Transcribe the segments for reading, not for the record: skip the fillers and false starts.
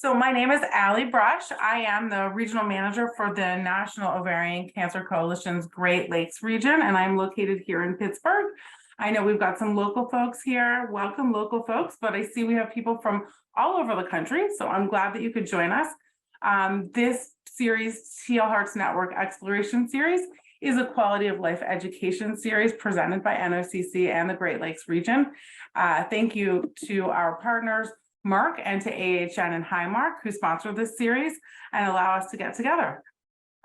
So my name is Allie Brush. I am the regional manager for the National Ovarian Cancer Coalition's Great Lakes region, and I'm located here in Pittsburgh. I know we've got some local folks here. Welcome, local folks, but I see we have people from all over the country, so I'm glad that you could join us. This series, TL Hearts Network Exploration Series, is a quality of life education series presented by NOCC and the Great Lakes region. Thank you to our partners, Mark, and to AHN and Highmark, who sponsor this series and allow us to get together.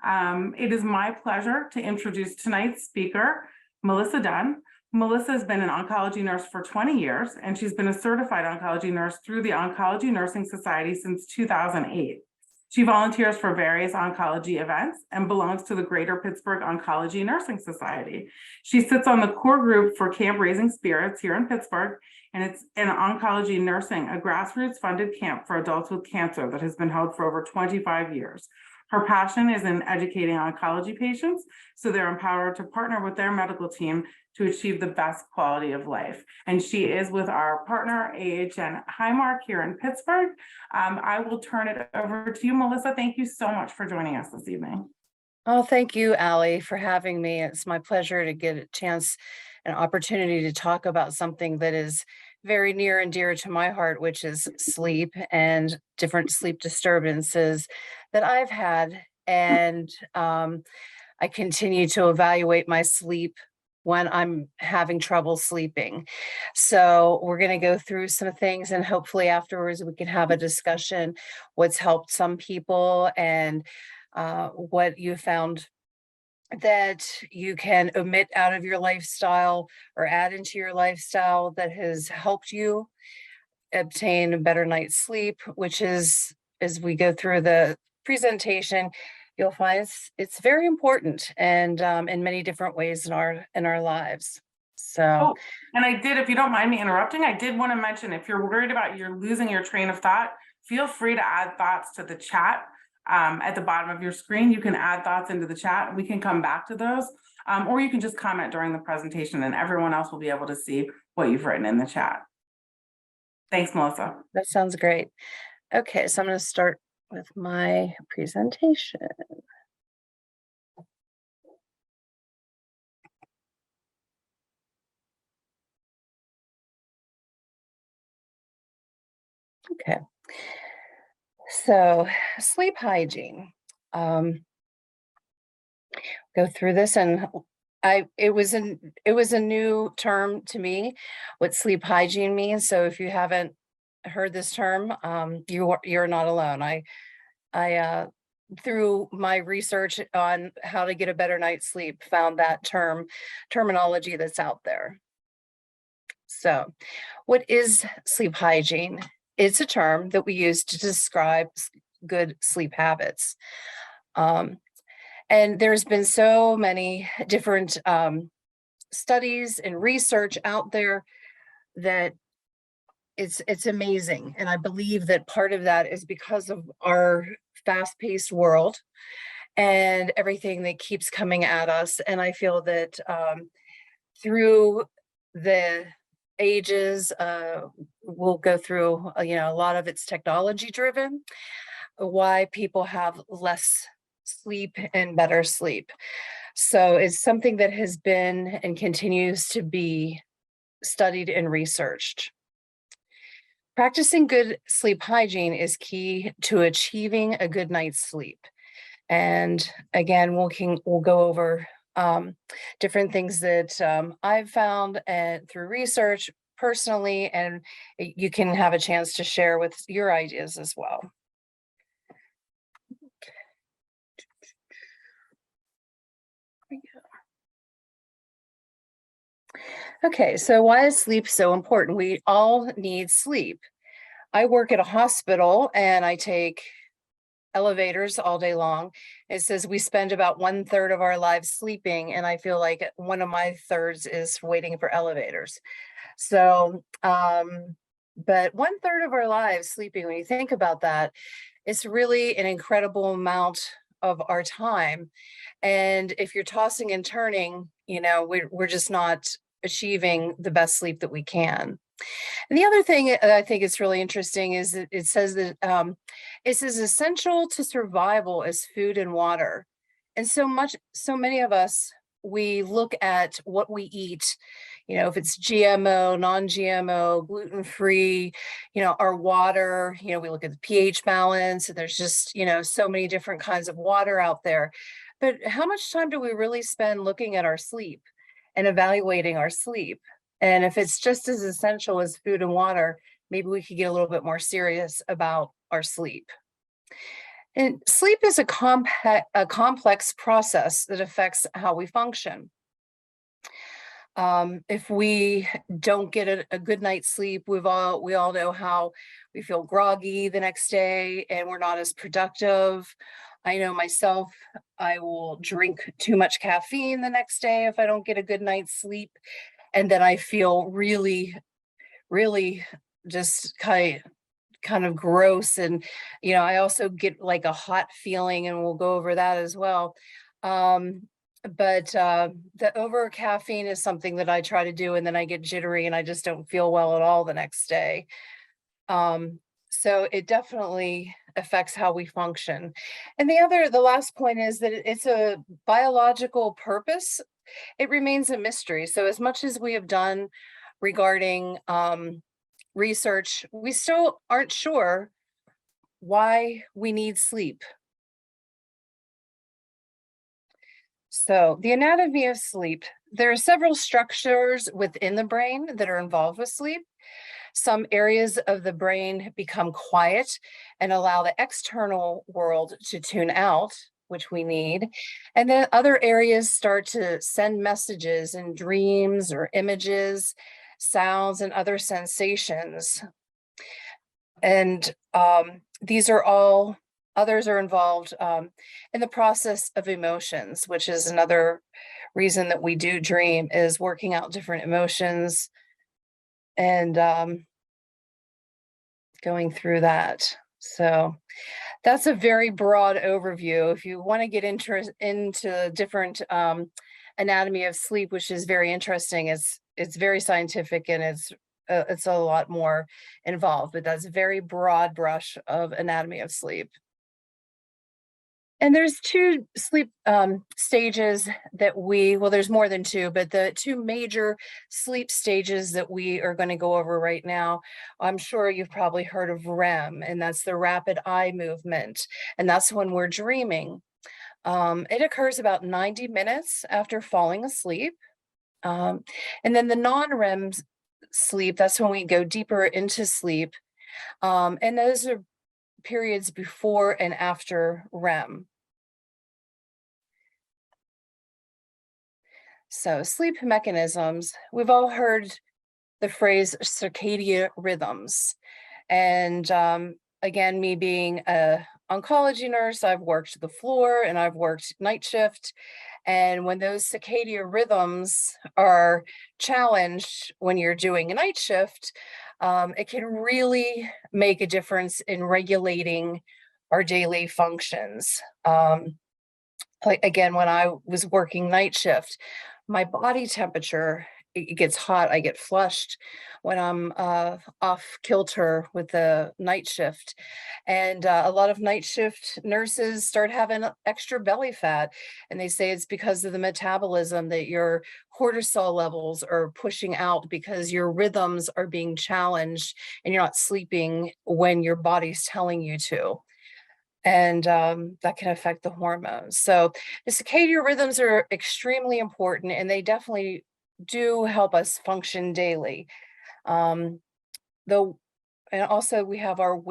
It is my pleasure to introduce tonight's speaker, Melissa Dunn. Melissa has been an oncology nurse for 20 years, and she's been a certified oncology nurse through the Oncology Nursing Society since 2008. She volunteers for various oncology events and belongs to the Greater Pittsburgh Oncology Nursing Society. She sits on the core group for Camp Raising Spirits here in Pittsburgh, and it's in Oncology Nursing, a grassroots funded camp for adults with cancer that has been held for over 25 years. Her passion is in educating oncology patients so they're empowered to partner with their medical team to achieve the best quality of life. And she is with our partner, AHN Highmark here in Pittsburgh. I will turn it over to you, Melissa. Thank you so much for joining us this evening. Oh, thank you, Allie, for having me. It's my pleasure to get a chance, an opportunity to talk about something that is very near and dear to my heart, which is sleep and different sleep disturbances that I've had. And I continue to evaluate my sleep when I'm having trouble sleeping. So we're going to go through some things, and hopefully afterwards we can have a discussion what's helped some people and what you found that you can omit out of your lifestyle or add into your lifestyle that has helped you obtain a better night's sleep, which is, as we go through the presentation, you'll find it's very important, and in many different ways in our lives. So, and I did, if you don't mind me interrupting, I did want to mention, if you're worried about you're losing your train of thought, feel free to add thoughts to the chat. At the bottom of your screen, you can add thoughts into the chat. We can come back to those, or you can just comment during the presentation and everyone else will be able to see what you've written in the chat. Thanks, Melissa. That sounds great. Okay, so I'm going to start with my presentation. Okay. So sleep hygiene. Go through this, and it was a new term to me, what sleep hygiene means. So if you haven't heard this term, you're not alone. I through my research on how to get a better night's sleep, found that terminology that's out there. So what is sleep hygiene? It's a term that we use to describe good sleep habits. And there's been so many different studies and research out there that it's amazing. And I believe that part of that is because of our fast-paced world and everything that keeps coming at us. And I feel that through the ages, we'll go through, a lot of it's technology driven, why people have less sleep and better sleep. So it's something that has been and continues to be studied and researched. Practicing good sleep hygiene is key to achieving a good night's sleep. And again, we'll go over different things that I've found and through research personally, and you can have a chance to share with your ideas as well. Okay, so why is sleep so important? We all need sleep. I work at a hospital and I take elevators all day long. It says we spend about 1/3 of our lives sleeping, and I feel like one of my thirds is waiting for elevators. So, but 1/3 of our lives sleeping, when you think about that, it's really an incredible amount of our time. And if you're tossing and turning, we're just not achieving the best sleep that we can. And the other thing that I think is really interesting is that it says that it's as essential to survival as food and water. And so many of us, we look at what we eat, you know, if it's GMO, non-GMO, gluten-free, you know, our water, you know, we look at the pH balance, and there's just, you know, so many different kinds of water out there. But how much time do we really spend looking at our sleep and evaluating our sleep? And if it's just as essential as food and water, maybe we could get a little bit more serious about our sleep. And sleep is a complex process that affects how we function. If we don't get a good night's sleep, we all know how we feel groggy the next day and we're not as productive. I know myself, I will drink too much caffeine the next day if I don't get a good night's sleep. And then I feel really, really just kind of gross. And, you know, I also get like a hot feeling, and we'll go over that as well. But the over caffeine is something that I try to do, and then I get jittery and I just don't feel well at all the next day. So it definitely affects how we function. And the last point is that it's a biological purpose. It remains a mystery. So as much as we have done regarding research, we still aren't sure why we need sleep. So the anatomy of sleep, there are several structures within the brain that are involved with sleep. Some areas of the brain become quiet and allow the external world to tune out, which we need. And then other areas start to send messages in dreams or images, sounds, and other sensations. And these are all, others are involved in the process of emotions, which is another reason that we do dream, is working out different emotions and going through that. So that's a very broad overview. If you want to get into different anatomy of sleep, which is very interesting, it's very scientific, and it's a lot more involved, but that's a very broad brush of anatomy of sleep. And there's two sleep stages that well, there's more than two, but the two major sleep stages that we are going to go over right now. I'm sure you've probably heard of REM, and that's the rapid eye movement. And that's when we're dreaming. It occurs about 90 minutes after falling asleep. And then the non-REM sleep, that's when we go deeper into sleep. And those are periods before and after REM. So sleep mechanisms, we've all heard the phrase circadian rhythms. And again, me being a oncology nurse, I've worked the floor and I've worked night shift. And when those circadian rhythms are challenged when you're doing a night shift, it can really make a difference in regulating our daily functions. Like again, when I was working night shift, my body temperature, it gets hot, I get flushed when I'm off kilter with the night shift. And a lot of night shift nurses start having extra belly fat, and they say it's because of the metabolism, that your cortisol levels are pushing out because your rhythms are being challenged and you're not sleeping when your body's telling you to. And that can affect the hormones. So the circadian rhythms are extremely important, and they definitely do help us function daily. Though, and also we have our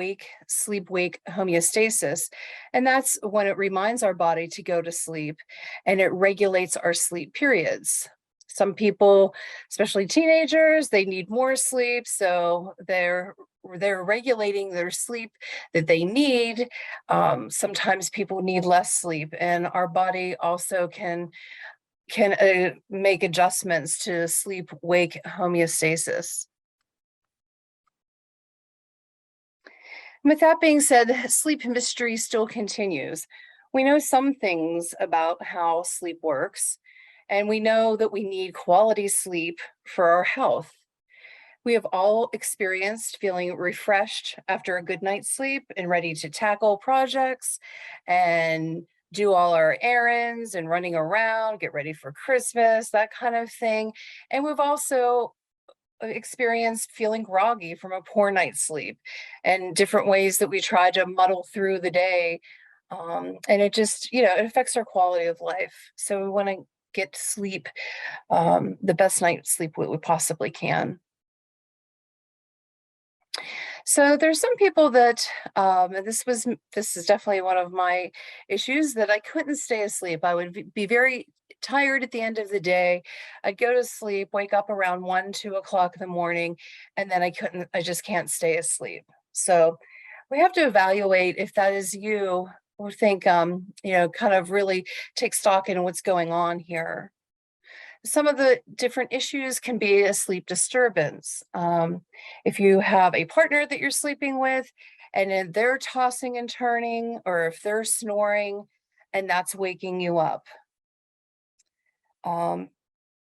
sleep-wake homeostasis, and that's when it reminds our body to go to sleep, and it regulates our sleep periods. Some people, especially teenagers, they need more sleep, so they're regulating their sleep that they need. Sometimes people need less sleep, and our body also can make adjustments to sleep-wake homeostasis. With that being said, sleep mystery still continues. We know some things about how sleep works, and we know that we need quality sleep for our health. We have all experienced feeling refreshed after a good night's sleep and ready to tackle projects and do all our errands and running around, get ready for Christmas, that kind of thing. And we've also experienced feeling groggy from a poor night's sleep and different ways that we try to muddle through the day. And it just, it affects our quality of life. So we want to get sleep, the best night's sleep we possibly can. So there's some people that, and this is definitely one of my issues, that I couldn't stay asleep. I would be very tired at the end of the day. I'd go to sleep, wake up around 1, 2 o'clock in the morning, and then I just can't stay asleep. So we have to evaluate if that is you, or think, kind of really take stock in what's going on here. Some of the different issues can be a sleep disturbance. If you have a partner that you're sleeping with and then they're tossing and turning, or if they're snoring and that's waking you up.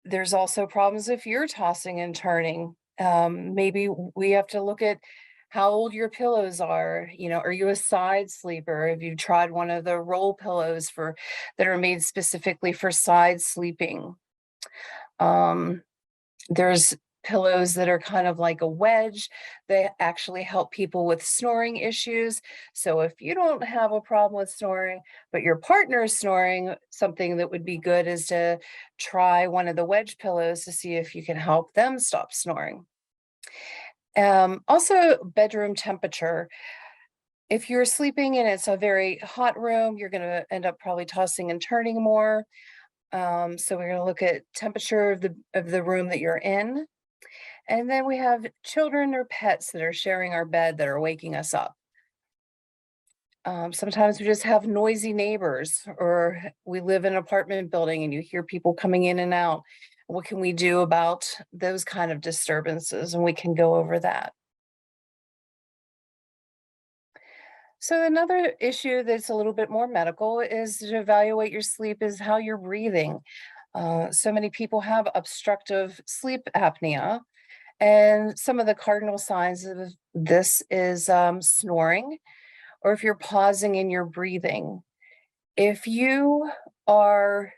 There's also problems if you're tossing and turning. Maybe we have to look at how old your pillows are. Are you a side sleeper? Have you tried one of the roll pillows that are made specifically for side sleeping? There's pillows that are kind of like a wedge. They actually help people with snoring issues. So if you don't have a problem with snoring, but your partner is snoring, something that would be good is to try one of the wedge pillows to see if you can help them stop snoring. Also, bedroom temperature. If you're sleeping and it's a very hot room, you're going to end up probably tossing and turning more. So we're going to look at temperature of the room that you're in. And then we have children or pets that are sharing our bed that are waking us up. Sometimes we just have noisy neighbors, or we live in an apartment building and you hear people coming in and out. What can we do about those kind of disturbances? And we can go over that. So another issue that's a little bit more medical is to evaluate your sleep is how you're breathing. So many people have obstructive sleep apnea, and some of the cardinal signs of this is snoring, or if you're pausing in your breathing. If you are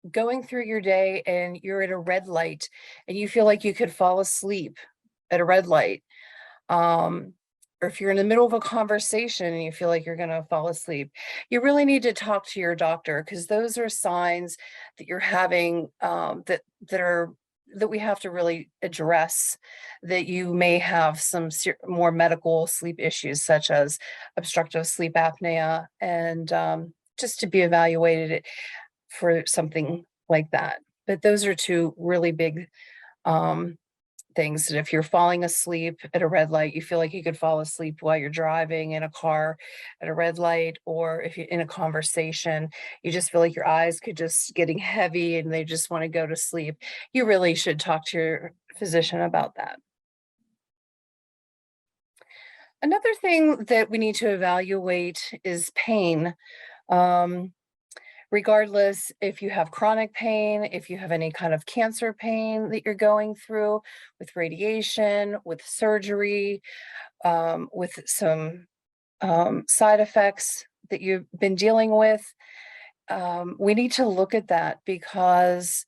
going through your day and you're at a red light and you feel like you could fall asleep at a red light, or if you're in the middle of a conversation and you feel like you're going to fall asleep, you really need to talk to your doctor, because those are signs that you're having, that we have to really address, that you may have some more medical sleep issues such as obstructive sleep apnea, and just to be evaluated for something like that. But those are two really big things, that if you're falling asleep at a red light, you feel like you could fall asleep while you're driving in a car at a red light, or if you're in a conversation, you just feel like your eyes could just getting heavy and they just want to go to sleep, you really should talk to your physician about that. Another thing that we need to evaluate is pain. Regardless if you have chronic pain, if you have any kind of cancer pain that you're going through with radiation, with surgery, with some side effects that you've been dealing with, we need to look at that, because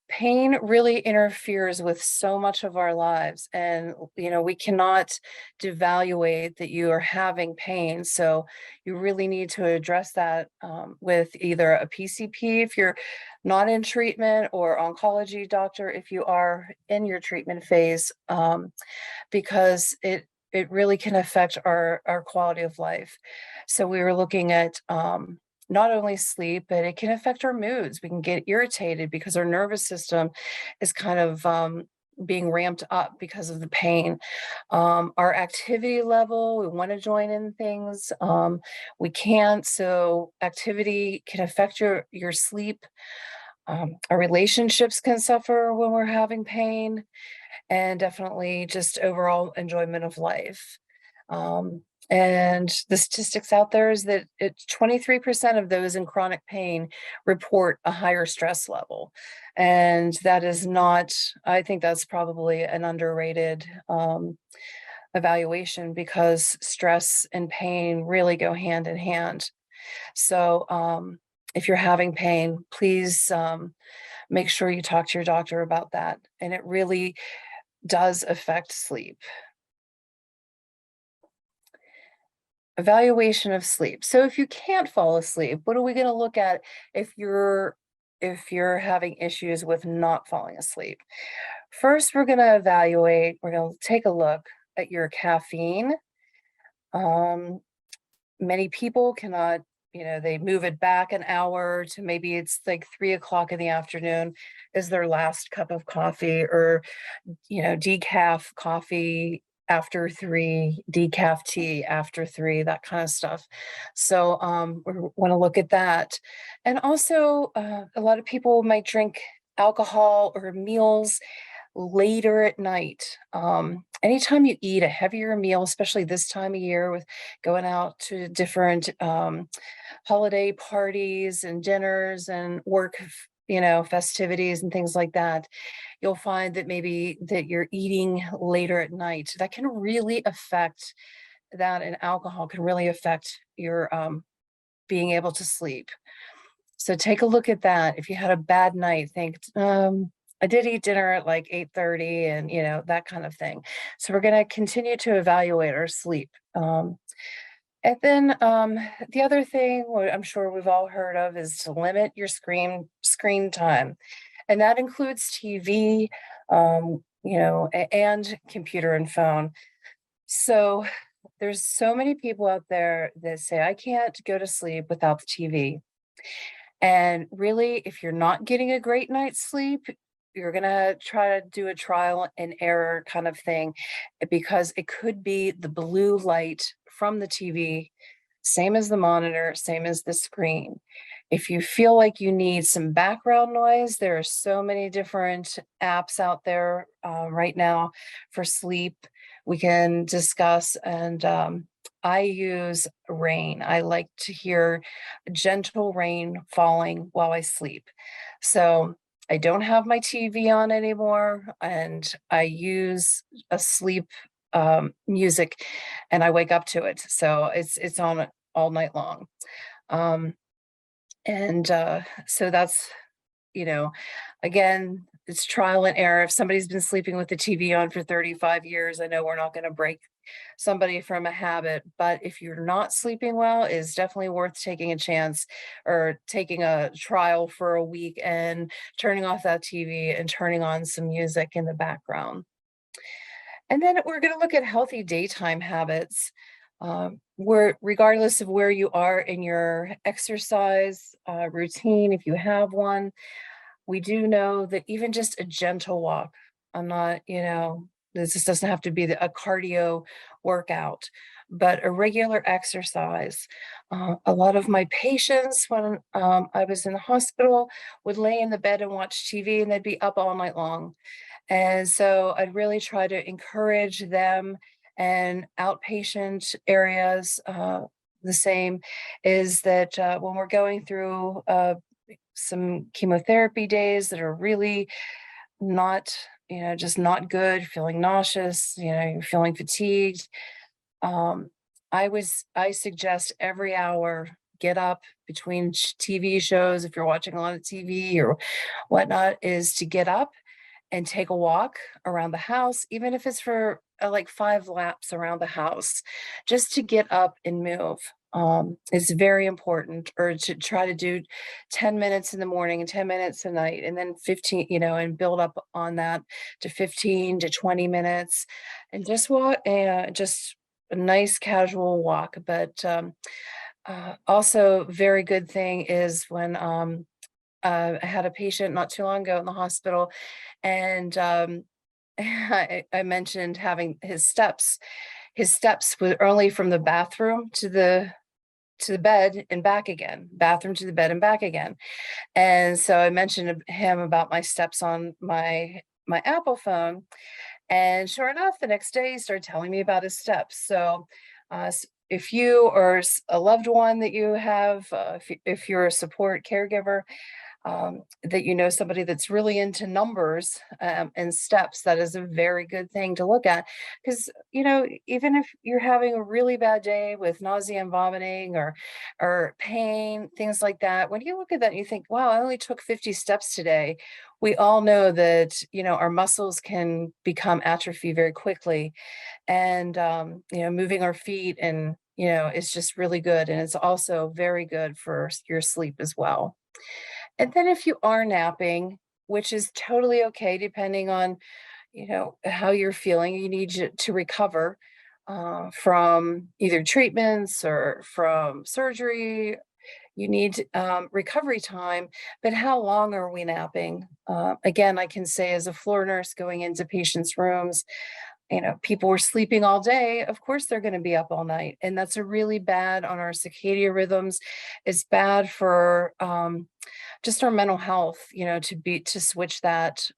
pain really interferes with so much of our lives, and we cannot devaluate that you are having pain. So you really need to address that with either a PCP if you're not in treatment, or oncology doctor if you are in your treatment phase, because it really can affect our quality of life. So we were looking at not only sleep, but it can affect our moods. We can get irritated because our nervous system is kind of being ramped up because of the pain. Our activity level, we want to join in things. We can't. So activity can affect your sleep. Our relationships can suffer when we're having pain, and definitely just overall enjoyment of life. And the statistics out there is that 23% of those in chronic pain report a higher stress level. And that is not, I think that's probably an underrated evaluation, because stress and pain really go hand in hand. So if you're having pain, please make sure you talk to your doctor about that. And it really does affect sleep. Evaluation of sleep. So if you can't fall asleep, what are we going to look at if you're having issues with not falling asleep? First, we're going to evaluate, we're going to take a look at your caffeine. Um, Many people cannot, they move it back an hour to maybe it's like 3 o'clock in the afternoon is their last cup of coffee, or, decaf coffee after 3, decaf tea after 3, that kind of stuff. So we want to look at that. And also, a lot of people might drink alcohol or meals later at night. Anytime you eat a heavier meal, especially this time of year with going out to different holiday parties and dinners and work, festivities and things like that, you'll find that maybe that you're eating later at night. That can really affect that, and alcohol can really affect your being able to sleep. So take a look at that. If you had a bad night, think, I did eat dinner at like 8:30, and that kind of thing. So we're going to continue to evaluate our sleep. And then the other thing, what I'm sure we've all heard of, is to limit your screen time. And that includes TV, and computer and phone. So there's so many people out there that say, I can't go to sleep without the TV. And really, if you're not getting a great night's sleep, you're going to try to do a trial and error kind of thing, because it could be the blue light from the TV, same as the monitor, same as the screen. If you feel like you need some background noise, there are so many different apps out there right now for sleep we can discuss. And I use rain. I like to hear gentle rain falling while I sleep. So I don't have my TV on anymore, and I use a sleep music, and I wake up to it. So it's on all night long. Um, and so that's, you know, again, it's trial and error. If somebody's been sleeping with the TV on for 35 years, I know we're not going to break somebody from a habit, but if you're not sleeping well, it's definitely worth taking a chance, or taking a trial for a week and turning off that TV and turning on some music in the background. And then we're going to look at healthy daytime habits. Where, regardless of where you are in your exercise routine, if you have one, we do know that even just a gentle walk, I'm not, this just doesn't have to be a cardio workout, but a regular exercise. A lot of my patients, when I was in the hospital, would lay in the bed and watch TV, and they'd be up all night long. And so I'd really try to encourage them. And outpatient areas, the same, is that when we're going through some chemotherapy days that are really not, just not good, feeling nauseous, you're feeling fatigued. Um, I suggest every hour, get up between TV shows, if you're watching a lot of TV or whatnot, is to get up and take a walk around the house, even if it's for like 5 laps around the house, just to get up and move. It's very important, or to try to do 10 minutes in the morning and 10 minutes at night, and then 15, and build up on that to 15 to 20 minutes, and just walk, just a nice casual walk. But also, very good thing is when I had a patient not too long ago in the hospital, and I mentioned having his steps. His steps were only from the bathroom to the bed and back again, bathroom to the bed and back again. And so I mentioned to him about my steps on my Apple phone, and sure enough, the next day he started telling me about his steps. So if you or a loved one that you have, if you're a support caregiver, that you know somebody that's really into numbers and steps, that is a very good thing to look at. Because, even if you're having a really bad day with nausea and vomiting or pain, things like that, when you look at that and you think, wow, I only took 50 steps today, we all know that, our muscles can become atrophy very quickly. And, moving our feet and, is just really good. And it's also very good for your sleep as well. And then if you are napping, which is totally okay, depending on, how you're feeling, you need to recover from either treatments or from surgery. You need recovery time, but how long are we napping? Again, I can say as a floor nurse going into patients' rooms, people were sleeping all day. Of course, they're going to be up all night. And that's a really bad on our circadian rhythms. It's bad for just our mental health, to switch that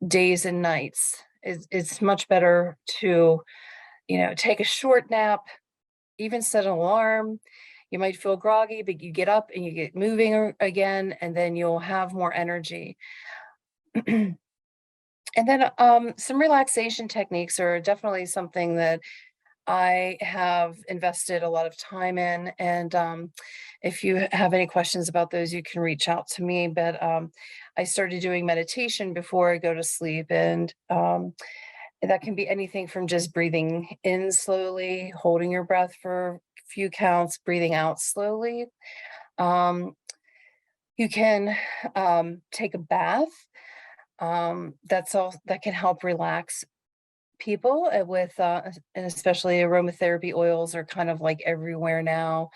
days and nights. It's much better to, take a short nap, even set an alarm. You might feel groggy, but you get up and you get moving again, and then you'll have more energy. And then some relaxation techniques are definitely something that I have invested a lot of time in. And if you have any questions about those, you can reach out to me. But I started doing meditation before I go to sleep. And that can be anything from just breathing in slowly, holding your breath for a few counts, breathing out slowly. Um, you can take a bath. That's all that can help relax people with and especially aromatherapy oils are kind of like everywhere now.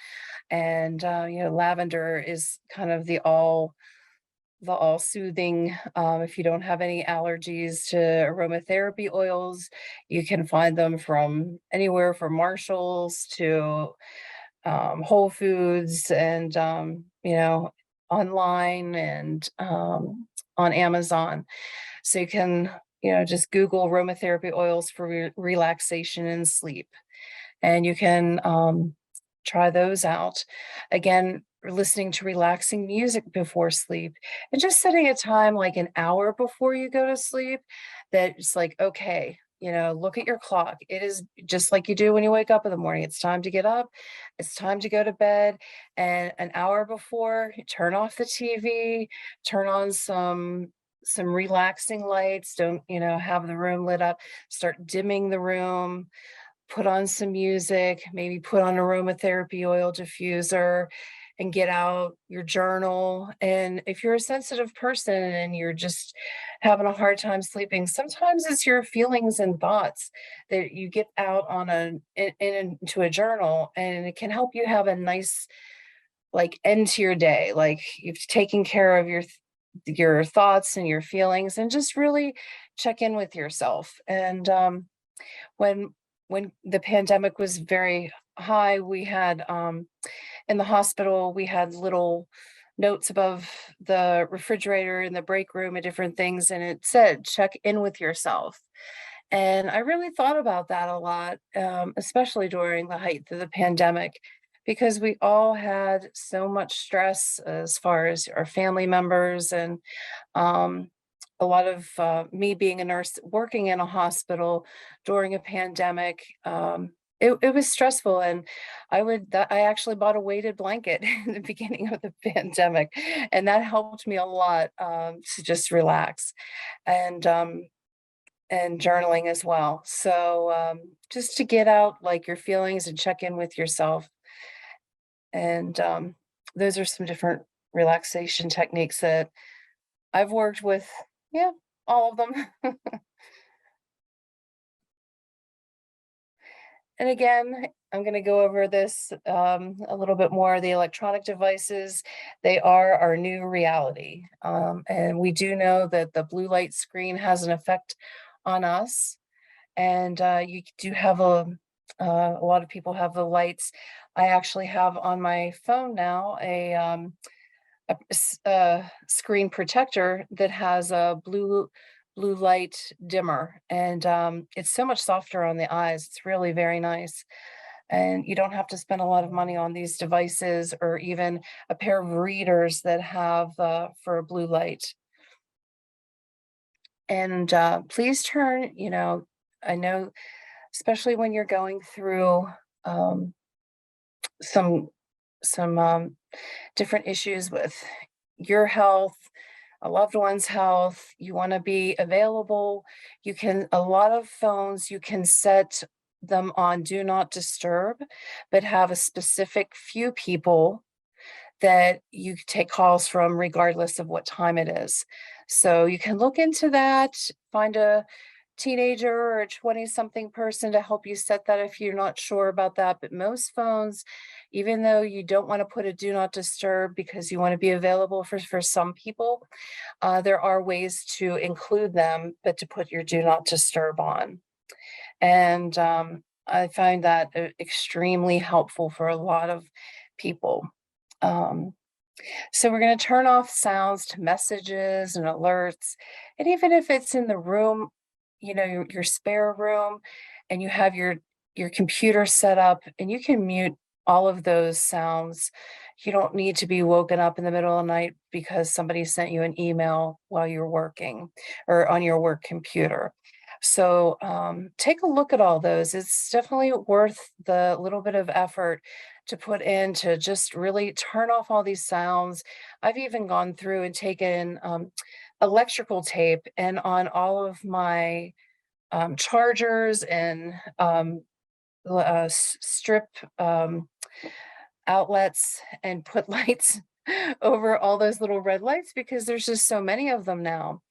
And lavender is kind of the all soothing. If you don't have any allergies to aromatherapy oils, you can find them from anywhere from Marshalls to Whole Foods, and online and on Amazon. So you can, just Google aromatherapy oils for relaxation and sleep, and you can try those out. Again, listening to relaxing music before sleep, and just setting a time like an hour before you go to sleep. That it's like, okay, look at your clock. It is just like you do when you wake up in the morning. It's time to get up. It's time to go to bed. And an hour before, turn off the TV, turn on some relaxing lights. Don't, have the room lit up. Start dimming the room, put on some music, maybe put on aromatherapy oil diffuser, and get out your journal. And if you're a sensitive person and you're just having a hard time sleeping, sometimes it's your feelings and thoughts that you get out on into a journal, and it can help you have a nice like end to your day, like you've taken care of your thoughts and your feelings, and just really check in with yourself. And when when the pandemic was very high, we had in the hospital, we had little notes above the refrigerator in the break room and different things, and it said, check in with yourself. And I really thought about that a lot, especially during the height of the pandemic, because we all had so much stress as far as our family members. And um, a lot of me being a nurse working in a hospital during a pandemic, it was stressful. And I actually bought a weighted blanket in the beginning of the pandemic, and that helped me a lot to just relax. And journaling as well. So just to get out like your feelings and check in with yourself. And those are some different relaxation techniques that I've worked with. Yeah, all of them. And again, I'm going to go over this a little bit more. The electronic devices, they are our new reality. And we do know that the blue light screen has an effect on us. And you do have a lot of people have the lights. I actually have on my phone now a screen protector that has a blue light dimmer, and it's so much softer on the eyes. It's really very nice. And you don't have to spend a lot of money on these devices or even a pair of readers that have for blue light. And please turn, I know, especially when you're going through um, some different issues with your health, a loved one's health, you want to be available. A lot of phones, you can set them on do not disturb, but have a specific few people that you take calls from regardless of what time it is. So you can look into that, find a teenager or a 20-something person to help you set that if you're not sure about that. But most phones, even though you don't want to put a do not disturb because you want to be available for some people, there are ways to include them, but to put your do not disturb on. And I find that extremely helpful for a lot of people. Um, so we're going to turn off sounds to messages and alerts. And even if it's in the room, your spare room, and you have your computer set up, and you can mute all of those sounds. You don't need to be woken up in the middle of the night because somebody sent you an email while you're working or on your work computer. So take a look at all those. It's definitely worth the little bit of effort to put in to just really turn off all these sounds. I've even gone through and taken electrical tape and on all of my chargers and strip outlets and put lights over all those little red lights because there's just so many of them now.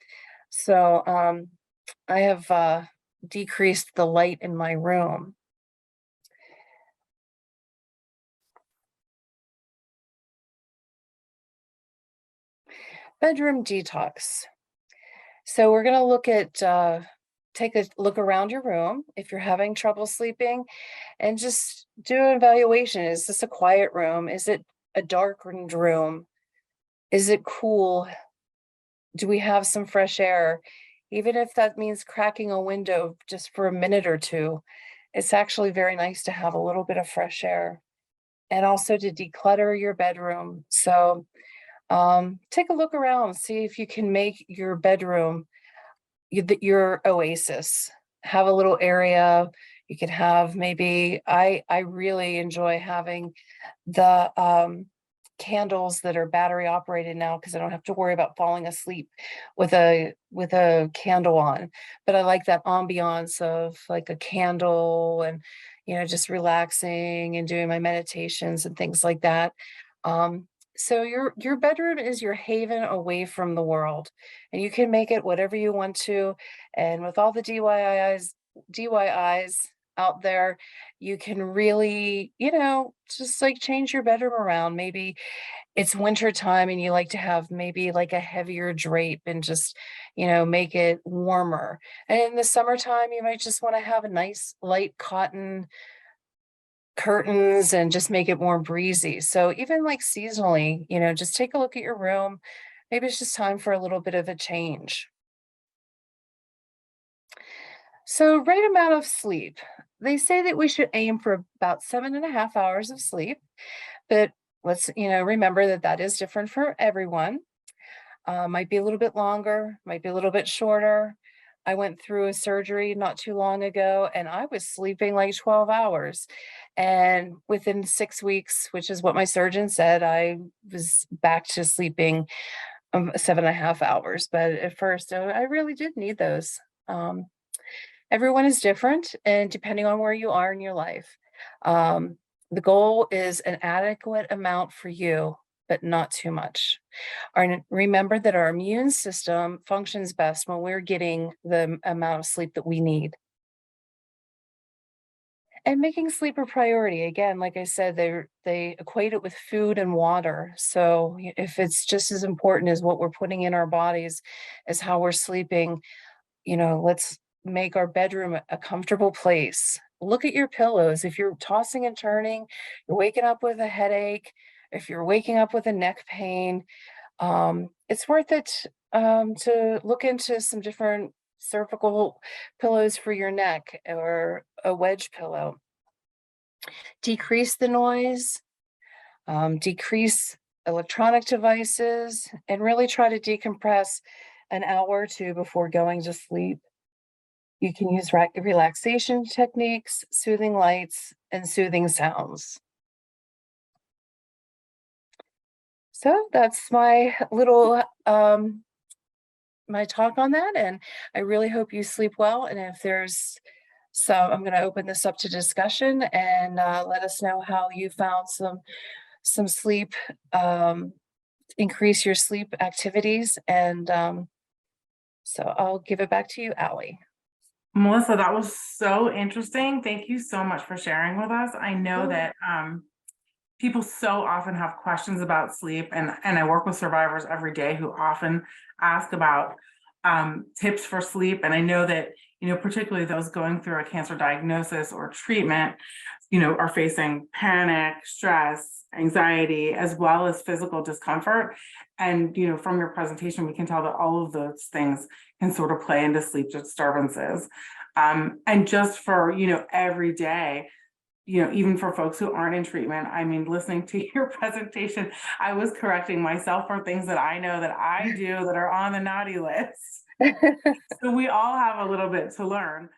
So I have decreased the light in my room. Bedroom detox. So we're going to look at, take a look around your room if you're having trouble sleeping and just do an evaluation. Is this a quiet room? Is it a darkened room? Is it cool? Do we have some fresh air? Even if that means cracking a window just for a minute or two, it's actually very nice to have a little bit of fresh air and also to declutter your bedroom. So take a look around, see if you can make your bedroom your oasis. Have a little area. You could have maybe, I really enjoy having the candles that are battery operated now because I don't have to worry about falling asleep with a candle on. But I like that ambiance of like a candle and just relaxing and doing my meditations and things like that. So your bedroom is your haven away from the world, and you can make it whatever you want to. And with all the DIYs out there, you can really, just like change your bedroom around. Maybe it's winter time and you like to have maybe like a heavier drape and just, make it warmer. And in the summertime, you might just want to have a nice light cotton curtains and just make it more breezy. So even like seasonally, just take a look at your room. Maybe it's just time for a little bit of a change. So right amount of sleep. They say that we should aim for about 7.5 hours of sleep, but let's, remember that that is different for everyone. Might be a little bit longer, might be a little bit shorter. I went through a surgery not too long ago and I was sleeping like 12 hours. And within 6 weeks, which is what my surgeon said, I was back to sleeping 7.5 hours. But at first, I really did need those. Everyone is different, and depending on where you are in your life, um, the goal is an adequate amount for you, but not too much. Remember that our immune system functions best when we're getting the amount of sleep that we need. And making sleep a priority, again, like I said, they equate it with food and water. So if it's just as important as what we're putting in our bodies as how we're sleeping, let's make our bedroom a comfortable place. Look at your pillows. If you're tossing and turning, you're waking up with a headache, if you're waking up with a neck pain, it's worth it to look into some different cervical pillows for your neck or a wedge pillow. decrease the noise, decrease electronic devices, and really try to decompress an hour or two before going to sleep. You can use relaxation techniques, soothing lights, and soothing sounds. So that's my little my talk on that, and I really hope you sleep well. And if there's I'm going to open this up to discussion, and let us know how you found some sleep, increase your sleep activities, and so I'll give it back to you, Allie. Melissa, that was so interesting. Thank you so much for sharing with us. I know Sure. that people so often have questions about sleep, and I work with survivors every day who often ask about tips for sleep. And I know that, particularly those going through a cancer diagnosis or treatment, are facing panic, stress, anxiety, as well as physical discomfort. And, from your presentation, we can tell that all of those things can sort of play into sleep disturbances. And just for, every day, even for folks who aren't in treatment, I mean, listening to your presentation, I was correcting myself for things that I know that I do that are on the naughty list. So we all have a little bit to learn.